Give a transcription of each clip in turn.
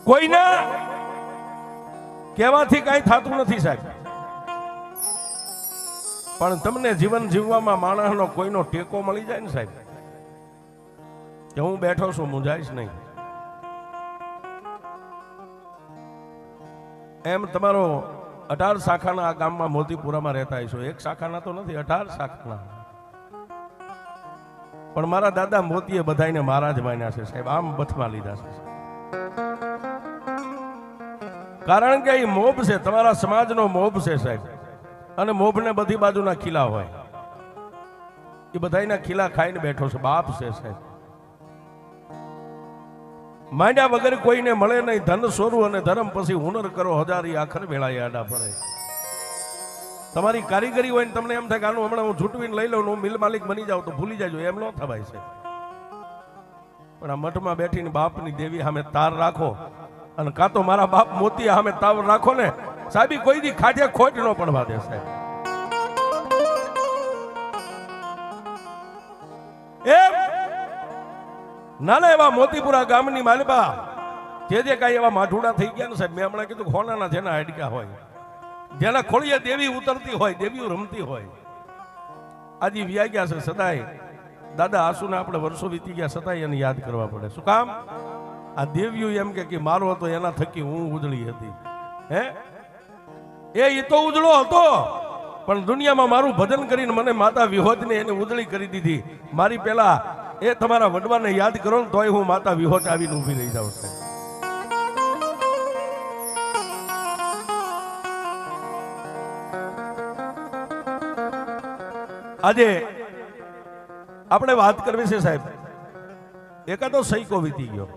કોઈના કહેવાથી કાંઈ થતું નથી સાહેબ, પણ તમને જીવન જીવવામાં માણસનો કોઈનો ટેકો મળી જાય ને સાહેબ, કે હું બેઠો છું મૂંઝાઈશ નહીં. એમ તમારો 18 શાખાના આ ગામમાં મોતીપુરામાં રહેતા હશો. એક શાખાના તો નથી, 18 શાખાના. પણ મારા દાદા મોતીએ બધાને મહારાજ માન્યા છે સાહેબ, આમ બથમાં લીધા છે. કારણ કે એ મોભ છે, તમારા સમાજનો મોભ છે સાહેબ. અને મોભને બધી બાજુના ખીલા હોય, એ બધાના ખીલા ખાઈને બેઠો છે, બાપ છે સાહેબ. માંડ્યા વગર કોઈને મળે નહીં, ધન સોરું અને ધર્મ પછી હુનર કરો હજારી, આખર વેળાએ આડા પડે. તમારી કારીગરી હોય ને તમને એમ થાય કે આનું હમણાં હું ઝૂંટવીને લઈ લઉં, હું મિલ માલિક બની જાઉં તો ભૂલી જાજો, એમ ન થવાય છે. પણ આ મઠમાં બેઠીને બાપની દેવી સામે તાર રાખો, અને કાં તો મારા બાપ મોતી સામે તાર રાખો ને સાહેબ, કોઈ દી ખાજે ખોટ ન પડવા દે સાહેબ. એમ નાના એવા મોતીપુરા ગામની માલબા જે કાંઈ એવા માઠુડા થઈ ગયા ને સાહેબ, મેં હમણાં કીધું ખોનાના જેના હાડકા હોય, જેના ખોળીએ દેવી ઉતરતી હોય, દેવીઓ રમતી હોય, આજે વ્યા ગયા છે. સદાય દાદા આસુને આપણે વર્ષો વીતી ગયા છતાંય એને યાદ કરવા પડે. શું કામ? આ દેવીઓ એમ કે મારો હતો એના થકી હું ઉજળી હતી. હે એ તો ઉજળો હતો, પણ દુનિયામાં મારું ભજન કરીને મને માતા વિહોતને એને ઉજળી કરી દીધી. મારી પેલા એ તમારા વડવાને યાદ કરો ને તોય હું માતા વિહોત આવીને ઊભી રહી જાઉં છું. આજે આપણે વાત કરવી છે સાહેબ, એકાદો સૈકો વીતી ગયો.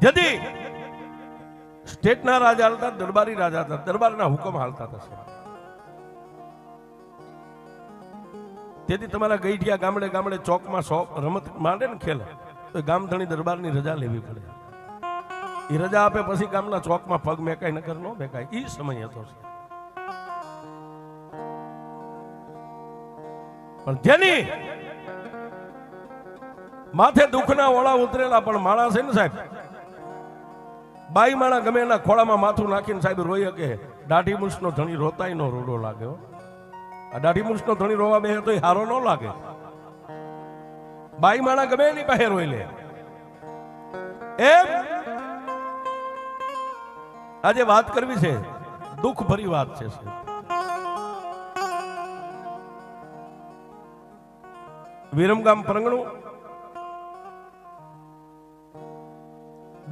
જદી સ્ટેટના રાજા હાલતા, દરબારી રાજા હતા, દરબારના હુકમ હાલતા થશે. તેથી તમારા ગઈઠિયા ગામડે ગામડે ચોકમાં રમત માંડે ને ખેલ, તો ગામધણી દરબારની રજા લેવી પડે. એ રજા આપે પછી ગામના ચોકમાં પગ મેકાય નકર ન મેકાય. એ સમય હતો. પણ જેની માથે દુઃખના ઓળા ઉતરેલા પણ માણસ છે ને સાહેબ, બાઈ માણા ગમે એના ખોળામાં માથું નાખીને સાહેબ રોઈ કે દાઢી મૂછનો ધણી રોતાય નો રોડો લાગ્યો. આ દાઢી મૂછનો ધણી રોવા બે તો હારો ન લાગે. બાઈ માણા ગમે એની પાસે રોઈ લે. એમ આજે વાત કરવી છે, દુઃખ ભરી વાત છે. વિરમગામ પરંગણું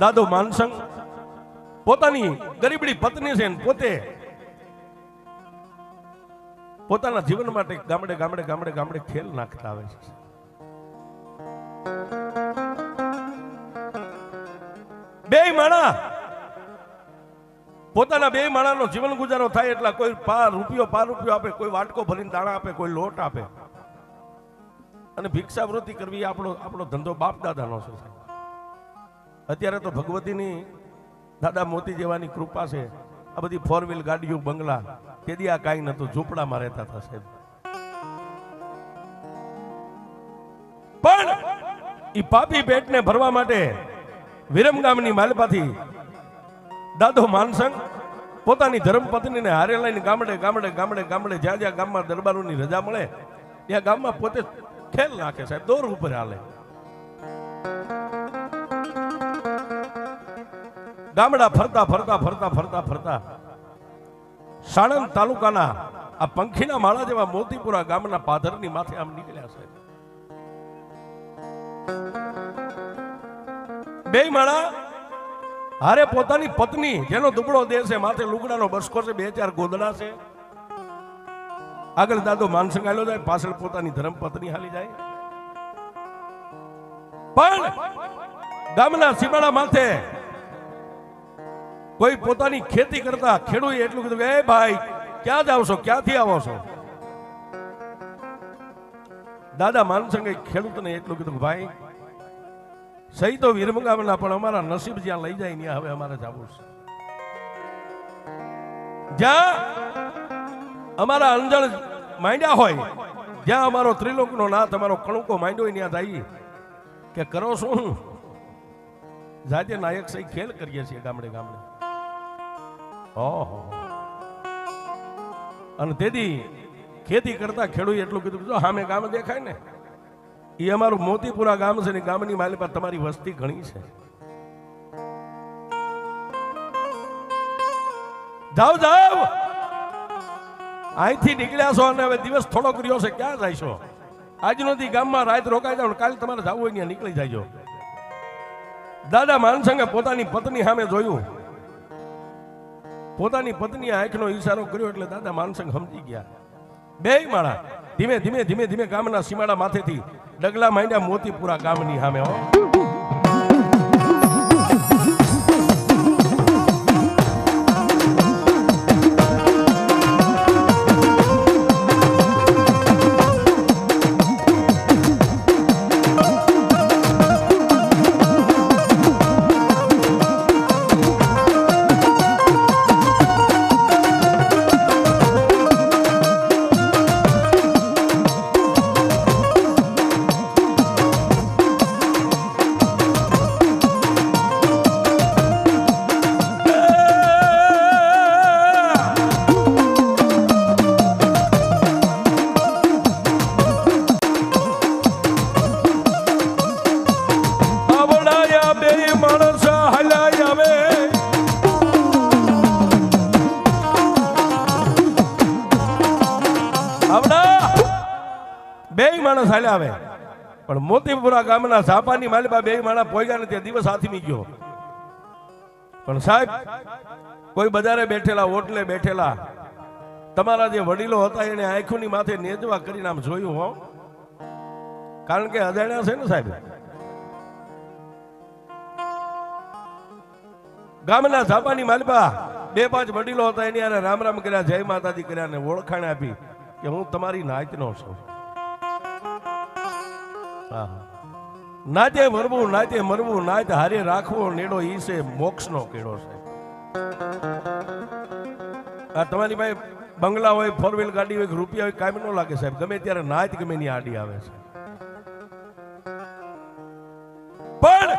દાદો માનસંગ પોતાની ગરીબડી પત્ની છે, પોતે પોતાના જીવન માટે ગામડે ગામડે ગામડે ગામડે ખેલ નાખતા આવે છે. બે માણા પોતાના બે માણાનો જીવન ગુજારો થાય એટલા કોઈ પા રૂપિયો આપે, કોઈ વાટકો ભરીને દાણા આપે, કોઈ લોટ આપે. અને ભિક્ષાવૃત્તિ કરવી આપણો ધંધો બાપ દાદાનો છે. અત્યારે તો ભગવતીની દાદા મોતી જેવાની કૃપા છે. આ બધી 4 વ્હીલ ગાડીઓ, બંગલા, તેદી આ કાંઈ નતું, ઝૂંપડામાં રહેતા થશે. પણ ઈ પાપી પેટને ભરવા માટે વિરમગામની માલપાથી દાદો માનસંગ પોતાની ધર્મપત્નીને હારે લઈને ગામડે ગામડે ગામડે ગામડે જ્યાં જ્યાં ગામમાં દરબારોની રજા મળે ત્યાં ગામમાં પોતે ખેલ નાખે સાહેબ, દોર ઉપર હાલે. ગામડા ફરતા ફરતા ફરતા ફરતા ફરતા સાણંદ તાલુકાના આ પંખીના માળા જેવા મોતીપુરા ગામના પાદરની માથે આમ નીકળ્યા છે. બે માળા હારે પોતાની પત્ની, જેનો દુબળો દેહ છે, માથે લુગડાનો બસકો છે, 2-4 ગોદડા છે. આગળ દાદો માનસંગ હાલ્યો જાય, પાછળ પોતાની ધર્મપત્ની હાલી જાય. પણ ગામના સીમાડા માથે કોઈ પોતાની ખેતી કરતા ખેડૂએ એટલું કીધું કે એ ભાઈ ક્યાં જાવ છો, ક્યાંથી આવો છો? દાદા માનસંગે ખેડૂતને એટલું કીધું ભાઈ સહી તો વિરમગામના, પણ અમારા નસીબ જ્યાં લઈ જાય ત્યાં હવે અમારે જવું છે. જ્યાં અમારા અંજણ માંડ્યા હોય, જ્યાં અમારો ત્રિલોકનો નાથ, અમારો કણુકો માંડ્યો હોય, ત્યાં જઈએ કે કરો શું જાતે નાયક સહી ખેલ કરીએ છીએ ગામડે ગામડે. ઓહો. અને તેથી ખેતી કરતા ખેડૂએ એટલું કીધું જો સામે ગામ દેખાય ને એ અમારું મોતીપુરા ગામ છે ને ગામની માલિપા તમારી વસ્તી ઘણી છે. જાઓ જાઓ અહીંથી નીકળ્યા છો અને હવે દિવસ થોડોક રહ્યો છે, ક્યાં જાય છો? આજનો દી ગામમાં રાત રોકાઈ જાવ, કાલે તમારે જવું હોય ત્યાં નીકળી જાય. દાદા માનસંગે પોતાની પત્ની સામે જોયું, પોતાની પત્ની આંખનો ઈશારો કર્યો એટલે દાદા માનસંગ સમજી ગયા. બે માળા ધીમે ધીમે ધીમે ધીમે ગામના સીમાડા માથેથી ડગલા માંડ્યા મોતીપુરા ગામની સામે. હો માણસ હાલે આવે પણ મોતીપુરા ગામના ઝાપાની માલિબા બે માણસ પોગ્યા ને તે દિવસ હાથમી ગયો. પણ સાહેબ કોઈ બજારે બેઠેલા ઓટલે બેઠેલા તમારા જે વડીલો હતા એને આંખોની માથે નેજવા કરીને આમ જોયું. હો કારણ કે અજાણ્યા છે ને સાહેબ. ગામના ઝાપાની માલિબા બે પાંચ વડીલો હતા એની આને રામ રામ કર્યા, જય માતાજી કર્યા ને ઓળખાણ આપી કે હું તમારી નાતનો છું. નાતે મરવું નાતે મરવું નાત હારે રાખવો નેડો ઈ છે મોક્ષનો કેડો છે. આ તમારી પાસે બંગલા હોય, ફોર વ્હીલ ગાડી હોય, રૂપિયા હોય, કામ ન લાગે સાહેબ. ગમે ત્યારે નાત ગમે ની આડી આવે છે. પણ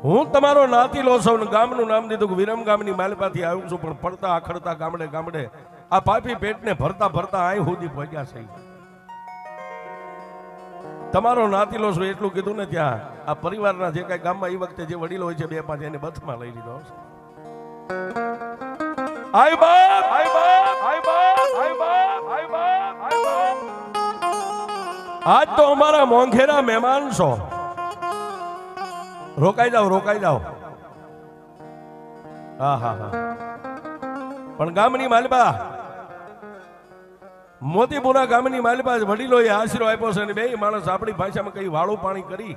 હું તમારો નાતી લો છું ને ગામનું નામ દીધું કે વિરમ ગામની માલપાથી આવ્યું છું, પણ પડતા આખડતા ગામડે ગામડે આ પાપી પેટને ભરતા ભરતા અહીં સુધી પહોંચ્યા છે. તમારો નાતીલો છું એટલું કીધું ને ત્યાં આ પરિવારના જે કઈ ગામમાં એ વખતે જે વડીલો હોય છે બે પાંચ એને બથમાં લઈ લીધો. આજ તો અમારા મોંઘેરા મહેમાન છો, રોકાઈ જાઓ રોકાઈ જાઓ. હા હા હા. પણ ગામની માલબા મોતીપુરા ગામની માલિપા વડીલોએ આશરો આપ્યો છે અને બે માણસ આપણી ભાષામાં કઈ વાળું પાણી કરી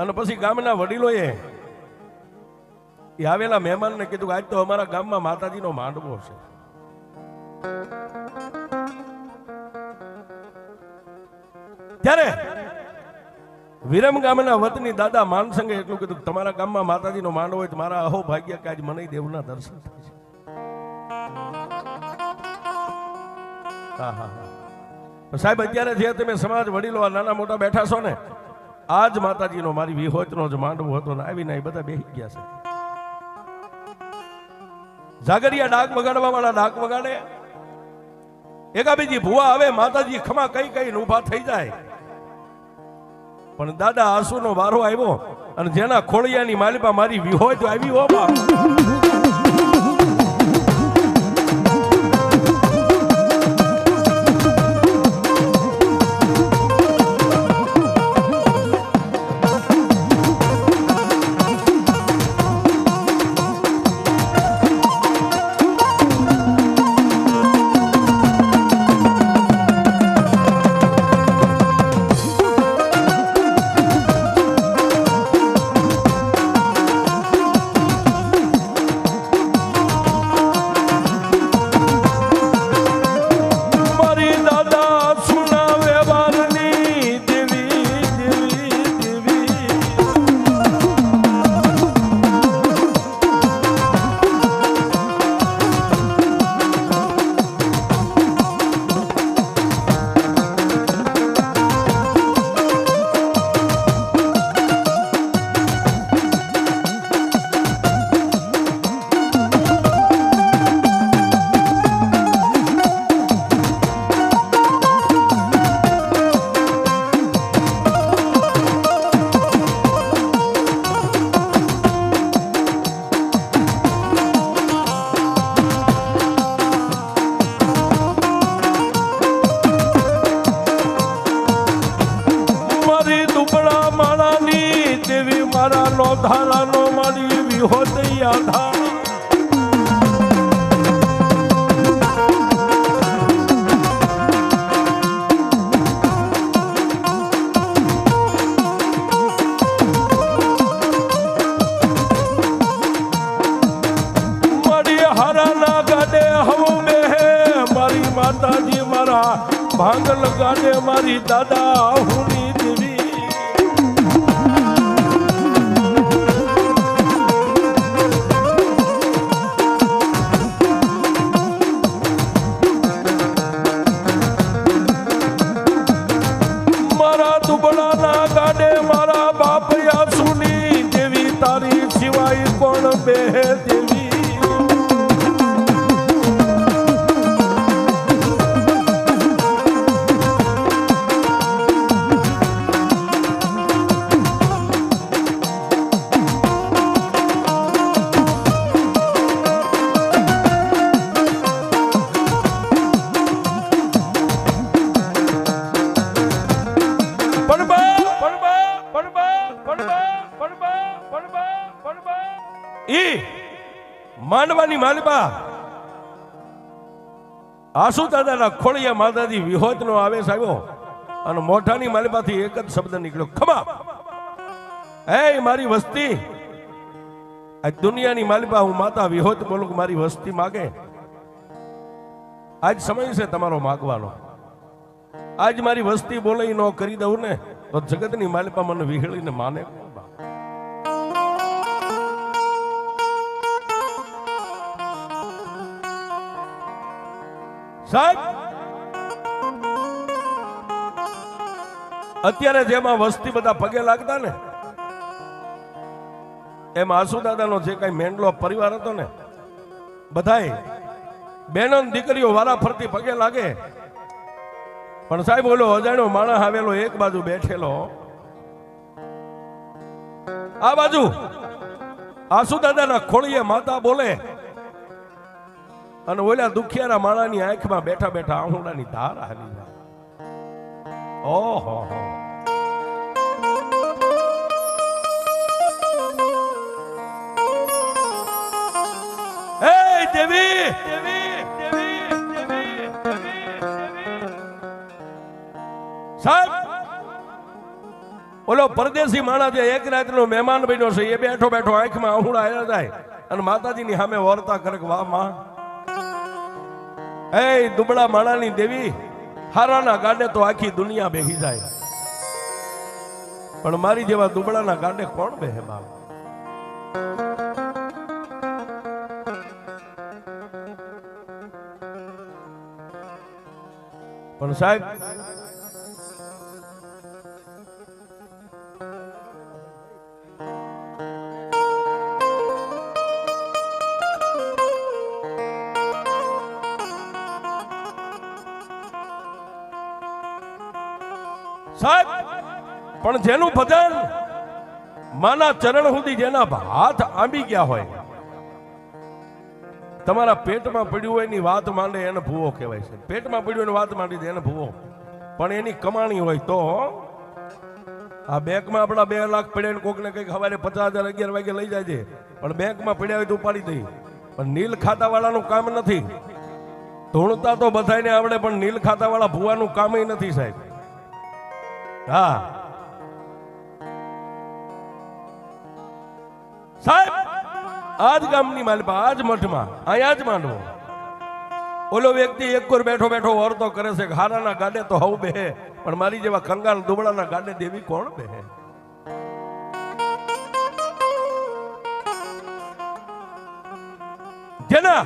અને પછી ગામના વડીલોએ આવેલા મહેમાનને કીધું કે આજ તો અમારા ગામમાં માતાજીનો માંડવો છે. ત્યારે વિરમ ગામના વતની દાદા માનસંગે એટલું કીધું તમારા ગામમાં માતાજીનો માંડવો હોય તો મારા અહો ભાગ્ય કે આજ મને દેવના દર્શન થાય છે. સાહેબ અત્યારે જે તમે સમાજ વડીલો નાના મોટા બેઠા છો ને, આજ માતાજીનો મારી વિહોતનો જ માંડવો હતો ને આવીને બધા બેસી ગયા છે. જાગરિયા ડાક વગાડવા વાળા ડાક વગાડે, એકા બીજી ભુવા આવે માતાજી ખમા કઈ કઈ ઊભા થઈ જાય. પણ દાદા આંસુનો વારો આવ્યો અને જેના ખોળિયાની માલિપા મારી વિહોત આવી હો બા. મારાનો ધારાનો મારી વિહોદયા ધારા માતાજી મારા ભાંગલ ગાડે મારી દાદા હુની દેવી મારા દુબળાના ગાડે મારા બાપયા સુની દેવી તારી સિવાય કોણ બેહે દેવી માંડવાની માલિબા આસુ દાદાના ખોળિયા માતાજી વિહોતનો આવેશ આવ્યો અને મોઢાની માલિબાથી એક જ શબ્દ નીકળ્યો ખમા હે મારી વસ્તી આ દુનિયાની માલિબા હું માતા વિહોત બોલું કે મારી વસ્તી માગે આજ સમય છે તમારો માગવાનો આજ મારી વસ્તી બોલે ન કરી દઉં ને તો જગતની માલિબા મને વિહળીને માને સાહેબ અત્યારે જેમાં વસ્તી બધા પગે લાગતા ને એમ આસુદાદાનો જે કઈ મેંડલો પરિવાર હતો ને બધાય બહેનો દીકરીઓ વારા ફરતી પગે લાગે પણ સાહેબ ઓલો અજાણ્યો માણસ આવેલો એક બાજુ બેઠેલો આ બાજુ આસુદાદાના ખોળીએ માતા બોલે અને ઓલા દુખિયાના માણાની આંખમાં બેઠા બેઠા આહુડાની ધાર હાલી જાય ઓહો એ દેવી સાહેબ ઓલો પરદેશી માણા જે એક રાતનો મહેમાન બન્યો છે એ બેઠો બેઠો આંખમાં આહુડા આવ્યા જાય અને માતાજીની સામે વર્તા કરે વાહ માં એ દુબળા માણાની દેવી હારાના ગાડે તો આખી દુનિયા બેહી જાય પણ મારી જેવા દુબળાના ગાડે કોણ બેહે બાપ પણ સાહેબ સાહેબ પણ જેનું ભજન માના ચરણ સુધી જેના હાથ આંબી ગયા હોય તમારા પેટમાં પડ્યું હોય એની વાત માંડે એને ભૂવો કહેવાય છે પેટમાં પડ્યું એની વાત માંડી દે એને ભૂવો પણ એની કમાણી હોય તો આ બેંકમાં આપણા 2 લાખ પડ્યા કોકને કઈક સવારે 50,000 11 વાગે લઈ જાય છે પણ બેંકમાં પડ્યા હોય તો ઉપાડી દઈ પણ નીલ ખાતા વાળાનું કામ નથી ધૂણતા તો બધાને આવડે પણ નીલ ખાતા વાળા ભૂવાનું કામ નથી સાહેબ હા સાહેબ આજ ગામની માલિપા આજ મઠમાં અહીંયા જ માંડવો ઓલો વ્યક્તિ એક કોર બેઠો બેઠો વર્તો કરે છે કે હારાના ગાડે તો હવ બેહે પણ મારી જેવા કંગાલ દુબળાના ગાડે દેવી કોણ બેહે જેના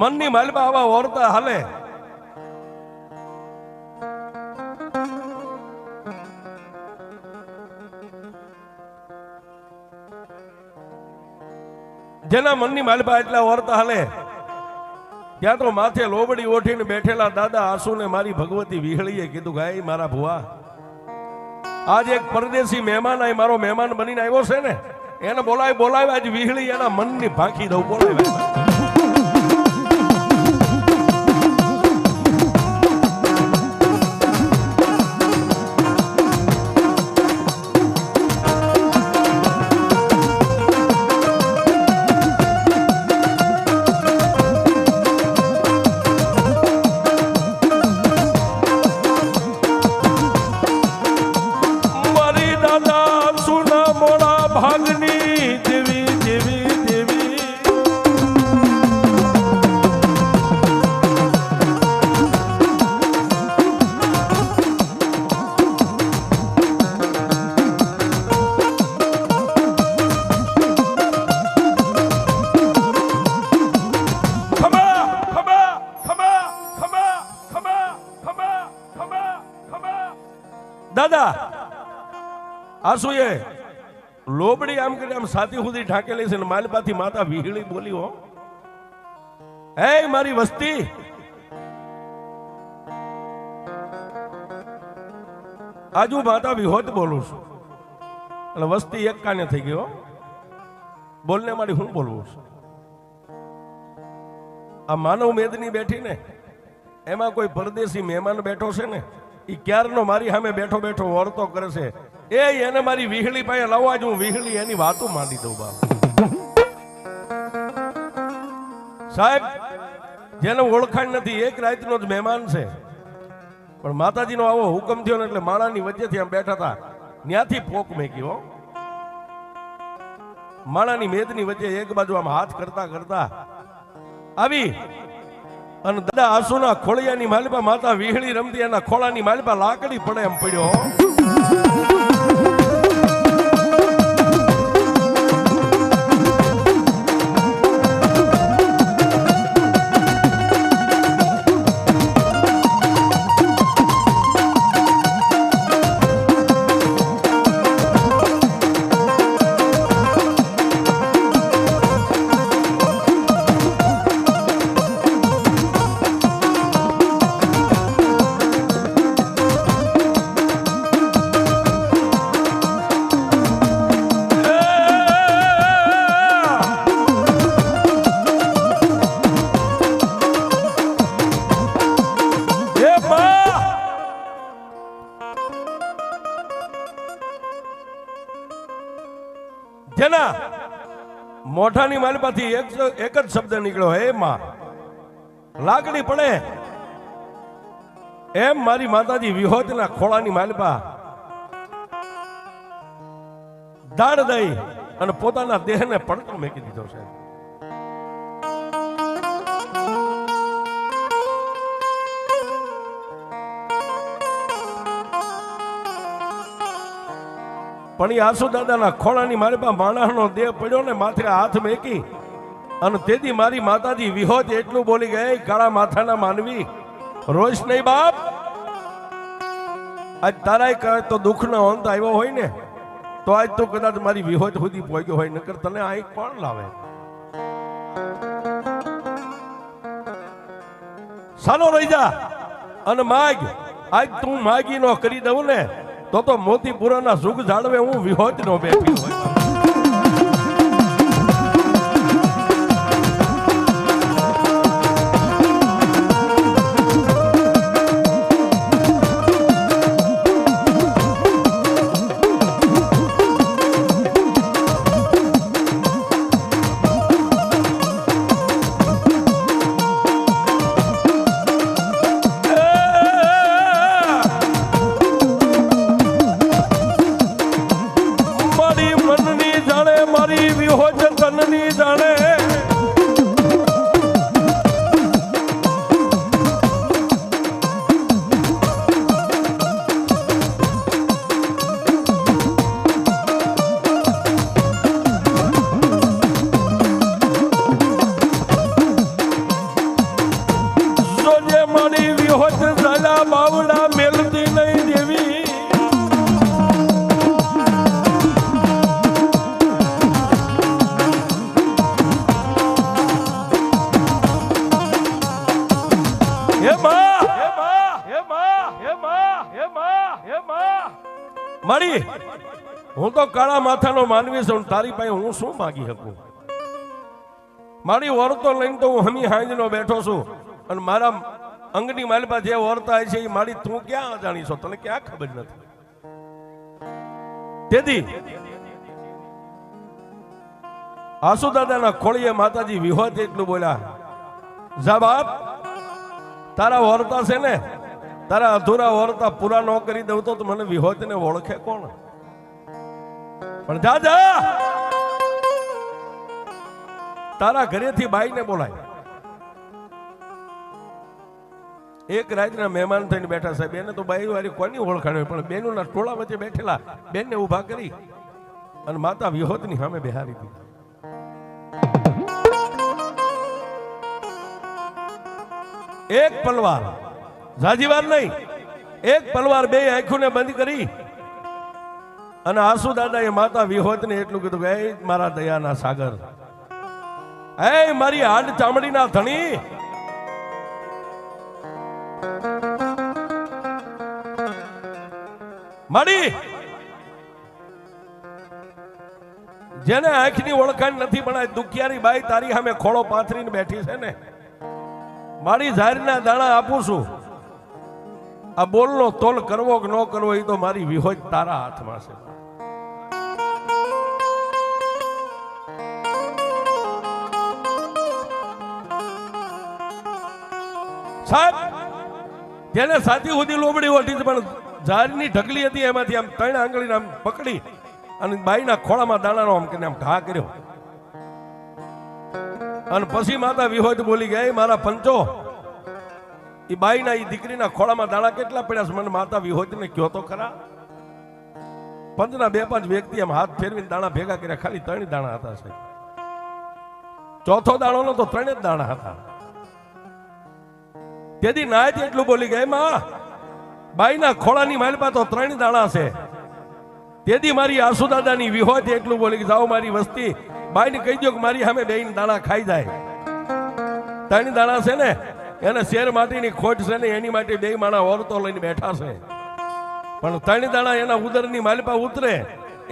મનની માલિપા આવા વર્તા હાલે જેના મનની માલિપા એટલા વર્તા હાલે ત્યાં તો માથે લોબડી ઓઠીને બેઠેલા દાદા આસુને મારી ભગવતી વિહળીએ કીધું ગાય મારા ભુવા આજ એક પરદેશી મહેમાન આય મારો મહેમાન બનીને આવ્યો છે ને એને બોલાવે આજ વિહળી એના મનની ભાંખી દઉં બોલાવે ભાગની દેવી દેવી દેવી દાદા આસુએ લોબડી આમ કરી આમ સાથી સુધી ઢાંકેલી છે ને માલપાથી માતા વિહળી બોલી હો હે મારી વસ્તી આજુ માતા વિહોત બોલું છું એટલે વસ્તી એક કાને થઈ ગયો બોલને મારી હું બોલવું છું આ માનવ મેદની બેઠી ને એમાં કોઈ પરદેશી મહેમાન બેઠો છે ને ઈ ક્યારનો મારી સામે બેઠો બેઠો વર્તો કરે છે એને મારી વિહળી પાસે લાવવા જ હું વિહળી એની વાતો માંડી દઉં બાપ સાહેબ જેને ઓળખાણ નથી એક રાતનો જ મહેમાન છે પણ માતાજીનો આવો હુકમ થયો ને એટલે માળાની વચ્ચેથી આમ બેઠા હતા ત્યાંથી પોક મેક્યો માળાની મેદની વચ્ચે એક બાજુ આમ હાથ કરતા કરતા આવી અને દાદા આસુના ખોળિયાની માલિપા માતા વિહળી રમતી એના ખોળાની માલિપા લાકડી પડે એમ પડ્યો જેના મોઢાની માલિપાથી એક જ શબ્દ નીકળ્યો હે માં લાકડી પડે એમ મારી માતાજી વિહોતના ખોળાની માલિપા દાડ દઈ અને પોતાના દેહને પડતો મેકી દીધો છે પણ એ આસુ દાદાના ખોળાની મારી પાસે માણસનો દેહ પડ્યો ને માથે હાથ મેકી અને તેથી મારી માતાજી વિહોત એટલું બોલી ગઈ કાળા માથાના માનવી રોજ નહીં બાપ આજ તારાય કહે તો દુઃખનો અંત આવ્યો હોય ને તો આજ તો કદાચ મારી વિહોત સુધી પહોંચ્યો હોય નકર તને આ કોણ લાવે સાલો રહી જા અને માગ આજ તું માગી નો કરી દઉં ને તો મોતીપુરાના સુખ જાળવે હું વિહોત નો બેઠી હોય બાવડા મેલતી નહીં દેવી મારી હું તો કાળા માથાનો માનવી છું તારી પાસે હું શું માગી શકું મારી વર્તો લઈને તો હું હમી હાંજનો બેઠો છું અને મારા અંગની માલપા જે વર્તા છે એ મારી તું ક્યાં અજાણી છો તને ક્યાં ખબર નથી તેથી આસુ દાદાના ખોળીએ માતાજી વિહોત એટલું બોલ્યા જા બાપ તારા વર્તા છે ને તારા અધૂરા વર્તા પૂરા ન કરી દઉં તો મને વિહોત ને ઓળખે કોણ પણ જા જા તારા ઘરેથી બાઈને બોલાય. એક રાતના મહેમાન થઈને બેઠા સાહેબ, એને તો બાઈ વાળી કોની ઓળખાણ હોય, પણ બેનોના ટોળા વચ્ચે બેઠેલા બેનને ઊભા કરી અને માતા વિહોતની સામે બેહારી દીધી. એક પલવાર, જાજીવાર નહીં, એક પલવાર બે આંખોને બંધ કરી અને આસુ દાદાએ માતા વિહોતને એટલું કીધું કે એ મારા દયાના સાગર, એ મારી હાડ ચામડીના ધણી, માડી જેને આંખની ઓળખાણ નથી પણ આ દુખિયારી બાઈ તારી સામે ખોળો પાથરીને બેઠી છે ને, મારી જાહેરના દાણા આપું છું. આ બોલનો તોલ કરવો કે ન કરવો એ તો મારી વિહોત તારા હાથમાં છે. સાહેબ જેને સાથી સુધી લોબડી ઓઢી પણ જાહેરની ઢગલી હતી એમાંથી આમ 3 આંગળીને આમ પકડી અને બાઈના ખોળામાં દાણાનો આમ કરીને આમ ઘા કર્યો અને પછી માતા વિહોત બોલી ગઈ, મારા પંચો એ બાઈના એ દીકરીના ખોળામાં દાણા કેટલા પડ્યા છે મને માતા વિહોતને કયો તો ખરા. પંચના 2-5 વ્યક્તિ આમ હાથ ફેરવીને દાણા ભેગા કર્યા, ખાલી 3 દાણા હતા સાહેબ. ચોથો દાણો નો તો 3 જ દાણા હતા. તેથી નાયત એટલું બોલી ગઈ, માં બાઈના ખોળાની માલપા તો 3 દાણા છે. તેથી મારી આસુ દાદાની વિહોત એટલું બોલી કે જાઓ મારી વસ્તી બાઈને કહી દો કે મારી સામે બેન દાણા ખાઈ જાય. 3 દાણા છે ને એને શેર માટીની ખોટ છે ને એની માટે 2 માણા ઓરતો લઈને બેઠા છે, પણ 3 દાણા એના ઉદરની માલપા ઉતરે.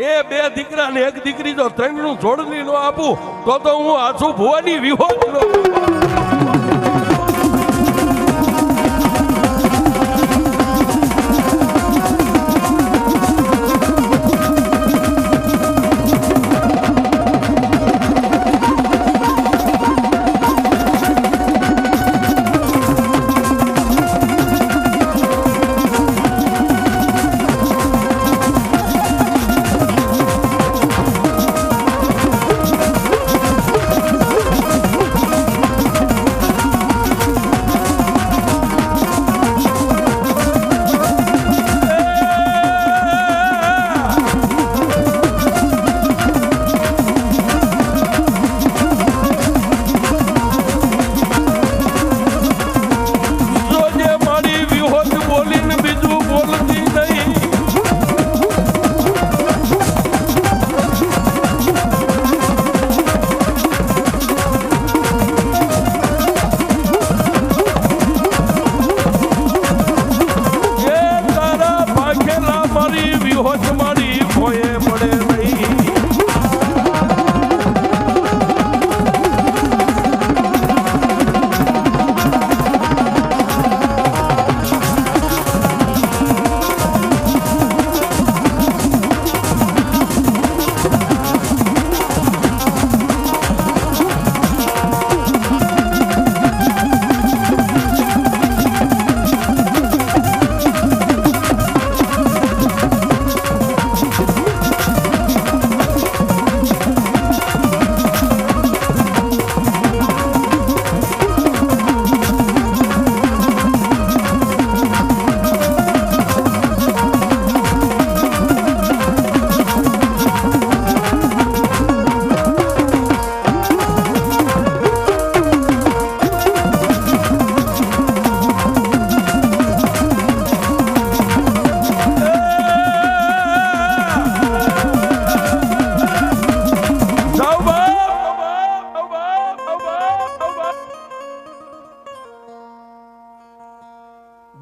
એ 2 દીકરા ને 1 દીકરી જો 3 નું જોડણી નો આપું તો હું આછું ભુવાની વિહોત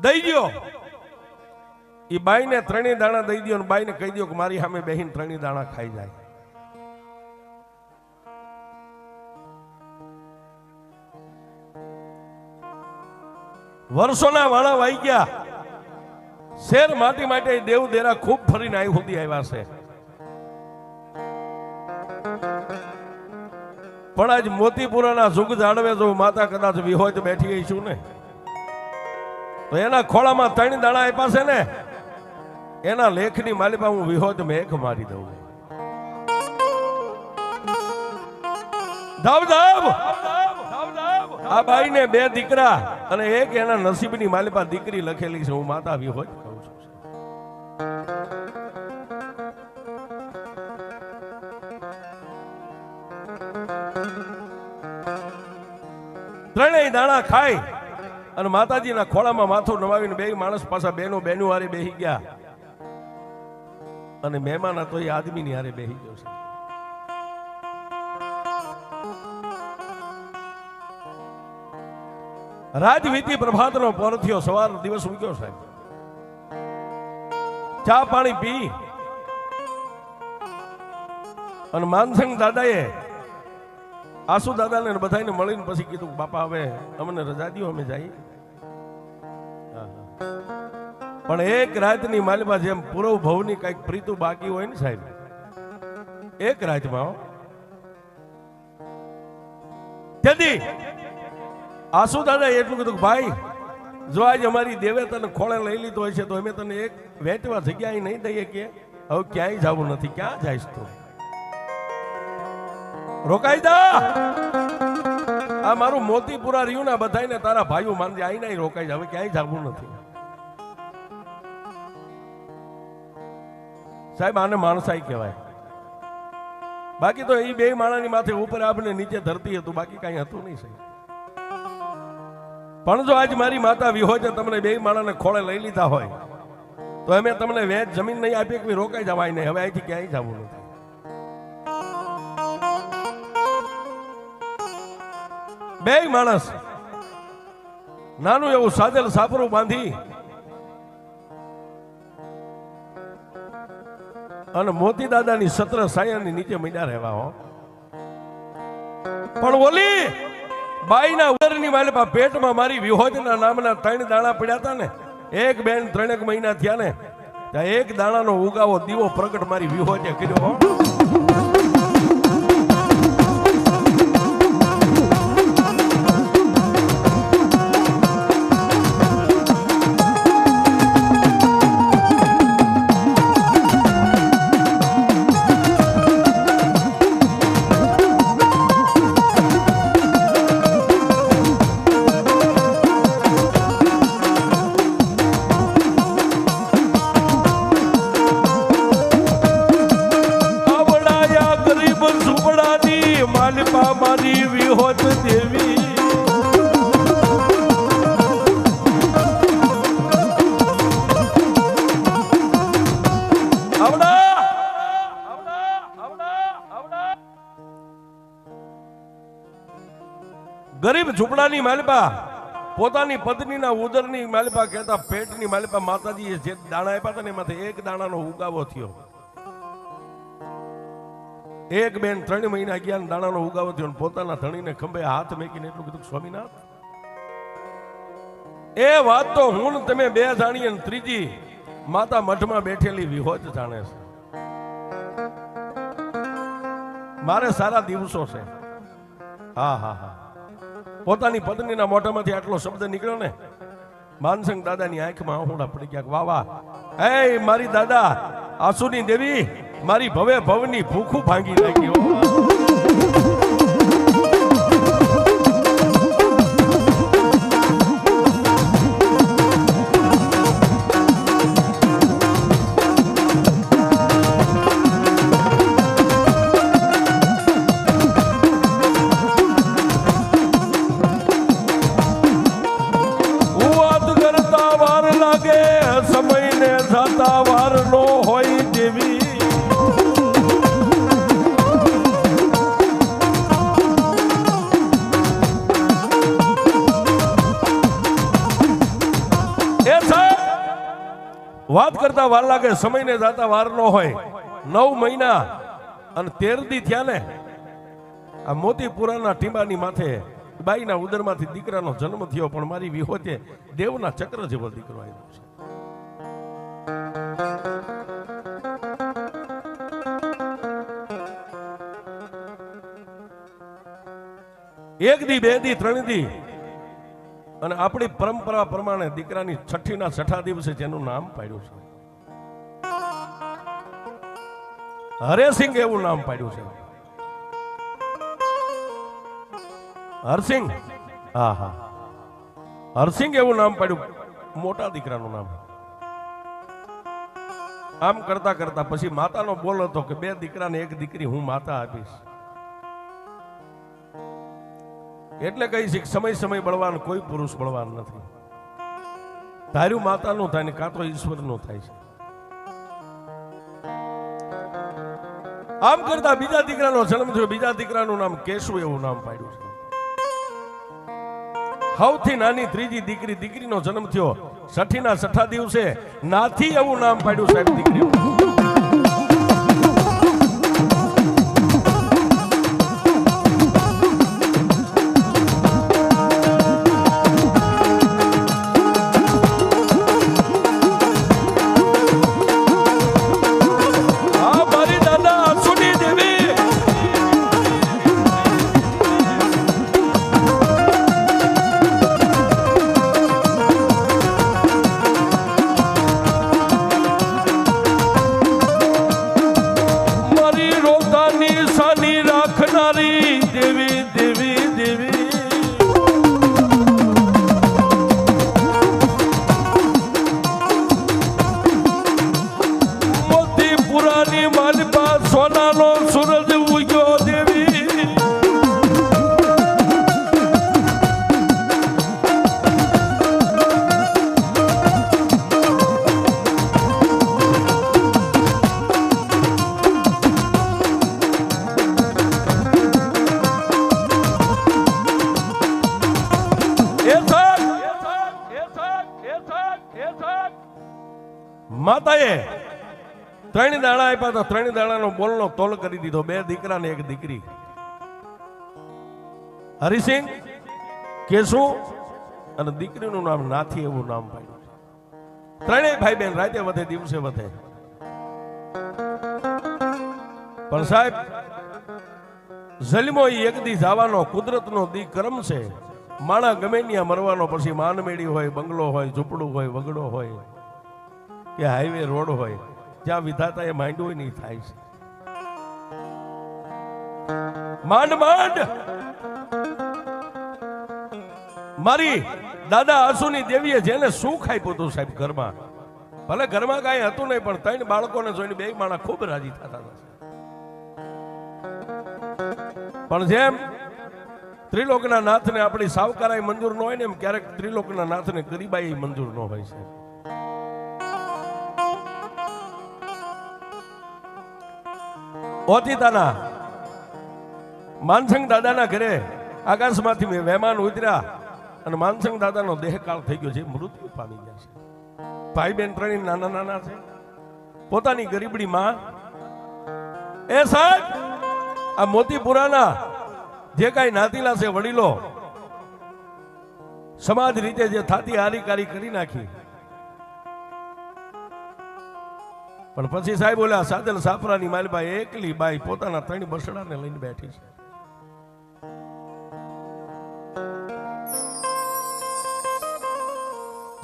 દઈ દો. એ બાઈને 3 દાણા દઈ દો અને બાઈને કહી દો કે મારી સામે બેહીને 3 દાણા ખાઈ જાય. વર્ષોના વાળા વાઈ ગયા. શેર માટી માટે દેવ દેરા ખૂબ ફરીને આવી સુધી આવ્યા છે, પણ આજ મોતીપુરાના જુગ જાળવે જો માતા કદાચ વિહોત બેઠી હઈશું ને તો એના ખોળામાં 3 દાણા આપ્યા છે ને એના લેખની માલિપા હું વિહોત મેઘ મારી દઉં. ધાવ ધાવ આ બાઈને બે દીકરા અને એક એના નસીબની માલિપા દીકરી લખેલી છે. હું માતા વિહોજ કહું છું. ત્રણેય દાણા ખાઈ અને માતાજીના ખોળામાં માથું નવાવીને બે માણસ પાછા બેનું હારે બેહી ગયા અને મહેમાન હતો એ આદમીની હારે બેહી ગયો છે. રાજવીતી પ્રભાતનો પર થયો, સવાર દિવસ ઉગ્યો સાહેબ. ચા પાણી પી અને માનસિંહ દાદાએ આસુ દાદાને બધાને મળીને પછી કીધું બાપા હવે અમને રજા દો, અમે જઈએ. પણ એક રાતની માલિપા જેમ પૂરવ ભવની કઈક પ્રીતુ બાકી હોય ને સાહેબ, એક રાતમાં તેથી આસુ દાદા એટલું કીધું ભાઈ જો આજ અમારી દેવે તને ખોળે લઈ લીધો હોય છે તો અમે તને એક વેચવા જગ્યા નહીં દઈએ કે હવે ક્યાંય જવું નથી. ક્યાં જઈશ તું? રોકાઈ જા. આ મારું મોતીપુરા રહ્યું ને બધાને તારા ભાઈઓ માનજે, આઈ નહીં રોકાઈ જા, હવે ક્યાંય જવું નથી. સાહેબ આને માણસાઈ કહેવાય. બાકી તો એ બે માણાની માથે ઉપર આપને નીચે ધરતી હતું, બાકી કઈ હતું નહીં સાહેબ. પણ જો આજ મારી માતા વિહોજે તમને બે માણાને ખોળે લઈ લીધા હોય તો અમે તમને વેચ જમીન નહીં આપીએ કે રોકાઈ જવાય નહીં, હવે અહીંથી ક્યાંય જવું નથી. બે માણસ નાનું એવું સાજેલ સાપરું બાંધી અને મોતી દાદાની સત્ર સાયાની નીચે મીંડા રહેવા હો. પણ ઓલી બાઈના ઉદરની માલિપા પેટમાં મારી વિહોજના નામના 3 દાણા પડ્યા હતા ને, એક બેન 3 મહિના થયા ને, ત્યાં એક દાણાનો ઉગાવો દીવો પ્રગટ મારી વિહોજે કર્યો. મારી વિહોત દેવી ગરીબ ઝૂંપડાની માલિપા પોતાની પત્નીના ઉદરની માલિપા કહેતા પેટની માલિપા માતાજીએ જે દાણા આપ્યા હતા ને એમાંથી એક દાણાનો ઉગાવો થયો. એક બેન 3 મહિના ગયા દાણાનો ઉગાવો થયો, પોતાના ધણીને ખંભે હાથ મેકીને એટલું કીધું સ્વામીનાથ એ વાત તો હું તમે બે જાણીએ, ત્રીજી માતા મઠમાં બેઠેલી વિહોજ જાણે છે. મારે સારા દિવસો છે. હા હા હા, પોતાની પત્નીના મોઢામાંથી આટલો શબ્દ નીકળ્યો ને, માનસિંહ દાદાની આંખમાં આંસુડા પડી ગયા. વાહ વાહ, એ મારી દાદા આસુની દેવી, મારી ભવે ભવની ભૂખું ભાંગી નાખ્યો. વાત કરતા વાર લાગે, સમયને જાતા વાર નો હોય દેવી. વાત કરતા વાર લાગે, સમયને જાતા વાર ન હોય. 9 મહિના અને 13 દી થયા ને, આ મોતીપુરાના ટીંબાની માથે બાઈના ઉદરમાંથી દીકરાનો જન્મ થયો. પણ મારી વિહોતે દેવના ચક્ર જેવો દીકરો આવ્યો છે. એક દી, 2 દી, 3 દી અને આપણી પરંપરા પ્રમાણે દીકરાની 6ઠા દિવસે જેનું નામ પાડ્યું છે હરેસિંહ, એવું નામ પાડ્યું છે. હરસિંહ, હા હા, હરસિંહ એવું નામ પાડ્યું, મોટા દીકરાનું નામ. આમ કરતા કરતા પછી માતાનો બોલ હતો કે 2 દીકરાને 1 દીકરી હું માતા આપીશ. એટલે કહી છે સમય સમય બળવાન, કોઈ પુરુષ બળવાન નથી. ધાર્યું માતાનું થાય ને કાં તો ઈશ્વરનું થાય છે. આમ કરતા બીજા દીકરાનો જન્મ થયો. બીજા દીકરાનું નામ કેશુ એવું નામ પાડ્યું છે. સૌથી નાની ત્રીજી દીકરીનો જન્મ થયો. છઠ્ઠીના 6 દિવસે નાથી એવું નામ પાડ્યું સાહેબ દીકરીનું. માતાએ 3 દાણા આપ્યા તો 3 દાણાનો બોલનો તોલ કરી દીધો. 2 દીકરા ને 1 દીકરી. હરિસિંહ, કેશુ અને દીકરીનું નામ નાથી એવું નામ પાડ્યું. 3 ભાઈ બહેન રાતે વધે દિવસે વધે. પણ સાહેબ જન્મો એક દી જવાનો, કુદરતનો દી કર્મ છે. માણા ગમે ત્યાં મરવાનો. પછી માનમેડી હોય, બંગલો હોય, ઝૂંપડું હોય, વગડો હોય કે હાઈવે રોડ હોય, જ્યાં વિધાતા એ માંડ્યું હોય નહીં થાય છે. માંડ માંડ મારી દાદા આસુની દેવીએ જેને સુખ આપ્યું હતું સાહેબ ઘરમાં. ભલે ઘરમાં કાંઈ હતું નહીં, પણ 3 બાળકોને જોઈને 2 માણા ખૂબ રાજી થતા હતા. પણ જેમ ત્રિલોકના નાથને આપણી સાવકારાઈ મંજૂર ન હોય ને, એમ ક્યારેક ત્રિલોકના નાથને ગરીબાઈ મંજૂર ન હોય છે. ઓતિતાના માનસંગ દાદાના ઘરે આકાશમાંથી મહેમાન ઉતર્યા અને માનસંગ દાદાનો દેહકાળ થઈ ગયો છે, મૃત્યુ પામી ગયા છે. ભાઈ બેન 3 નાના નાના છે. પોતાની ગરીબડી માં એ સાહેબ આ મોતીપુરાના જે કાંઈ નાતીલા છે વડીલો, સમાજ રીતે જે થાતી હારીકારી કરી નાખી. પણ પછી સાહેબ બોલ્યા સાદલ સાફરાની માલબાઈ એકલી બાઈ પોતાના 3 બસડાને લઈને બેઠી છે.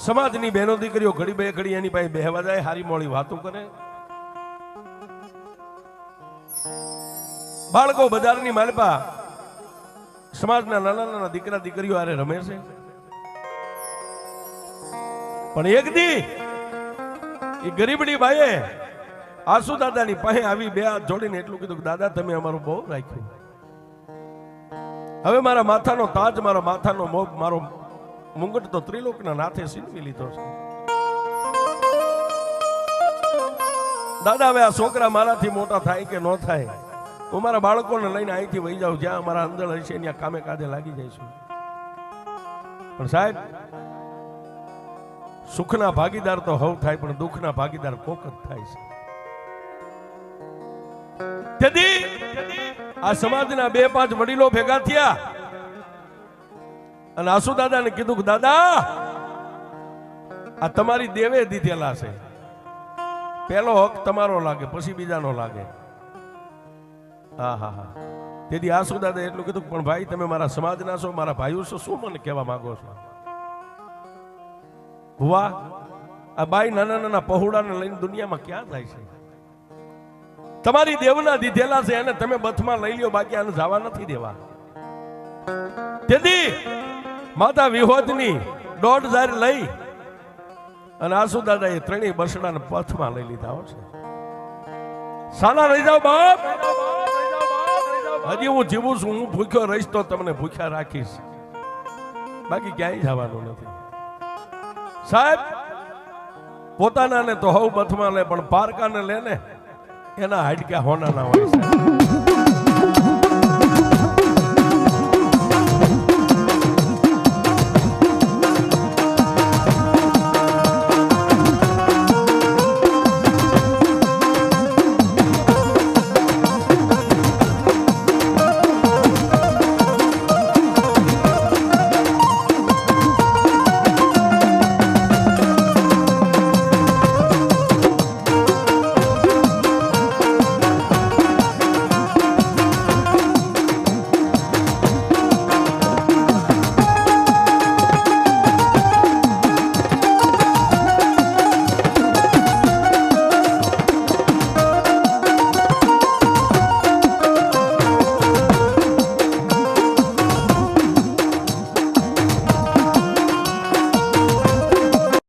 સમાજની બહેનો દીકરીઓ ઘડી બે ઘડી એની પાસે બેહવા જાય, હારી મોળી વાતો કરે. બાળકો બજારની માલપા સમાજના નાના નાના દીકરા દીકરીઓ આરે રમે છે. પણ એક દી એ ગરીબડી બાઈએ આસુ દાદાની પાસે આવી 2 હાથ જોડીને એટલું કીધું કે દાદા તમે અમારું બહુ રાખ્યું. હવે મારા માથાનો તાજ, મારા માથાનો મોગ, મારો મુંગટ તો ત્રિલોકના નાથે સીનવી લીધો છે. દાદા હવે આ છોકરા મારાથી મોટા થાય કે ન થાય, હું મારા બાળકોને લઈને અહીંથી વહી જાઉં. જ્યાં અમારા અંદર હશે ત્યાં કામે કાજે લાગી જઈશું. પણ સાહેબ સુખના ભાગીદાર તો હવ થાય, પણ દુઃખના ભાગીદાર કોક જ થાય છે. તેથી આ સમાજના 2-5 વડીલો ભેગા થયા અને આસુ દાદાને કીધું કે દાદા આ તમારી દેવે દીધેલા છે, પહેલો હક તમારો લાગે, પછી બીજાનો લાગે. હા હા હા. તેથી આસુ દાદા એટલું કીધું પણ ભાઈ તમે મારા સમાજના છો, મારા ભાઈઓ છો, શું મને કહેવા માંગો છો? ભુવા આ બાઈ નાના નાના પહોળાને લઈને દુનિયામાં ક્યાં જાય છે? તમારી દેવના દીધેલા છે એને તમે બથમાં લઈ લ્યો, બાકી આને જવા નથી દેવા. તેથી માતા વિહોતની 1.5 લઈ અને આસુ દાદા એ ત્રણેય બસડાને પથમાં લઈ લીધા હો છે. સાલા રહી જાઓ બાપ, હજી હું જીવું છું, હું ભૂખ્યો રહીશ તો તમને ભૂખ્યા રાખીશ, બાકી ક્યાંય જવાનું નથી. સાહેબ પોતાના ને તો હવ બથમાં લે, પણ પારકાને લે ને એના હાડક્યા હોનાના હોય છે.